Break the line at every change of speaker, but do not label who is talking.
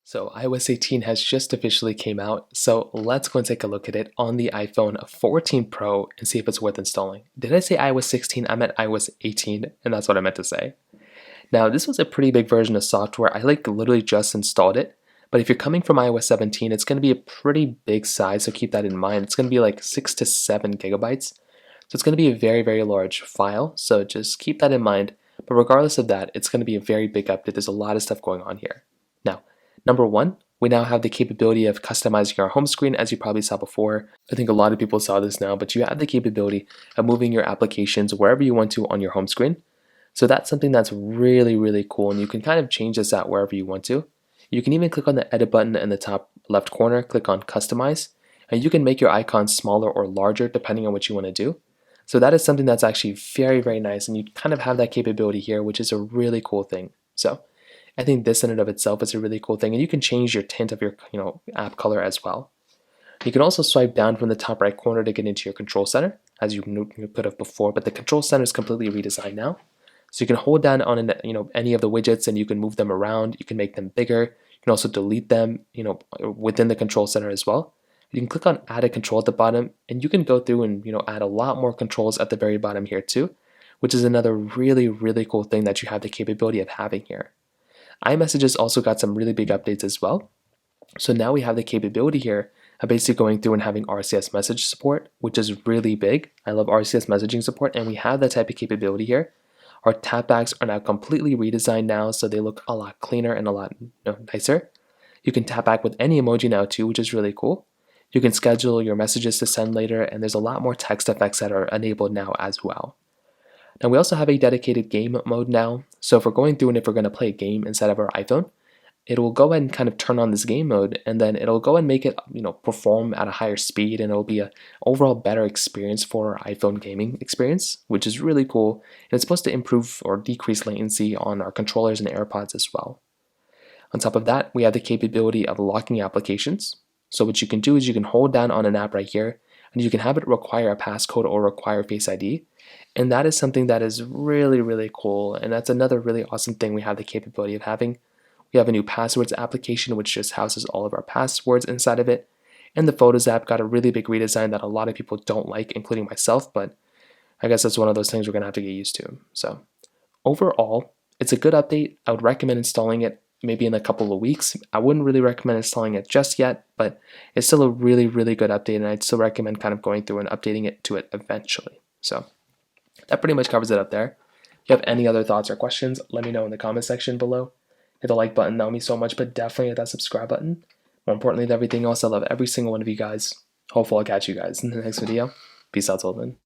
So iOS 18 has just officially came out, so let's go and take a look at it on the iPhone 14 Pro and see if it's worth installing. Did I say iOS 16? I meant iOS 18, and that's what I meant to say. Now, this was a pretty big version of software. I literally just installed it, but if you're coming from iOS 17, it's going to be a pretty big size, so keep that in mind. It's going to be like 6 to 7 gigabytes, so it's going to be a very, very large file, so just keep that in mind. But regardless of that, it's going to be a very big update. There's a lot of stuff going on here. Now, number one, we now have the capability of customizing our home screen, as you probably saw before. I think a lot of people saw this now, but you have the capability of moving your applications wherever you want to on your home screen. So that's something that's really, really cool, and you can kind of change this out wherever you want to. You can even click on the edit button in the top left corner, click on customize, and you can make your icons smaller or larger depending on what you want to do. So that is something that's actually very, very nice, and you kind of have that capability here, which is a really cool thing. So I think this in and of itself is a really cool thing, and you can change your tint of your app color as well. You can also swipe down from the top right corner to get into your control center, as you could have before, but the control center is completely redesigned now. So you can hold down on any of the widgets and you can move them around. You can make them bigger. You can also delete them within the control center as well. You can click on add a control at the bottom, and you can go through and add a lot more controls at the very bottom here too, which is another really, really cool thing that you have the capability of having here. iMessages also got some really big updates as well. So now we have the capability here of basically going through and having RCS message support, which is really big. I love RCS messaging support, and we have that type of capability here. Our tapbacks are now completely redesigned now, so they look a lot cleaner and a lot nicer. You can tap back with any emoji now too, which is really cool. You can schedule your messages to send later, and there's a lot more text effects that are enabled now as well. Now we also have a dedicated game mode now, so if we're going through and if we're going to play a game inside of our iPhone, it will go ahead and kind of turn on this game mode, and then it'll go and make it perform at a higher speed, and it'll be an overall better experience for our iPhone gaming experience, which is really cool. And it's supposed to improve or decrease latency on our controllers and AirPods as well. On top of that, we have the capability of locking applications. So what you can do is you can hold down on an app right here, and you can have it require a passcode or require Face ID. And that is something that is really, really cool, and that's another really awesome thing we have the capability of having. We have a new passwords application, which just houses all of our passwords inside of it. And the Photos app got a really big redesign that a lot of people don't like, including myself, but I guess that's one of those things we're going to have to get used to. So overall, it's a good update. I would recommend installing it maybe in a couple of weeks. I wouldn't really recommend installing it just yet, but it's still a really, really good update, and I'd still recommend kind of going through and updating it to it eventually. So that pretty much covers it up there. If you have any other thoughts or questions, let me know in the comment section below. Hit the like button, that would mean so much, but definitely hit that subscribe button. More importantly than everything else, I love every single one of you guys. Hopefully I'll catch you guys in the next video. Peace out till then.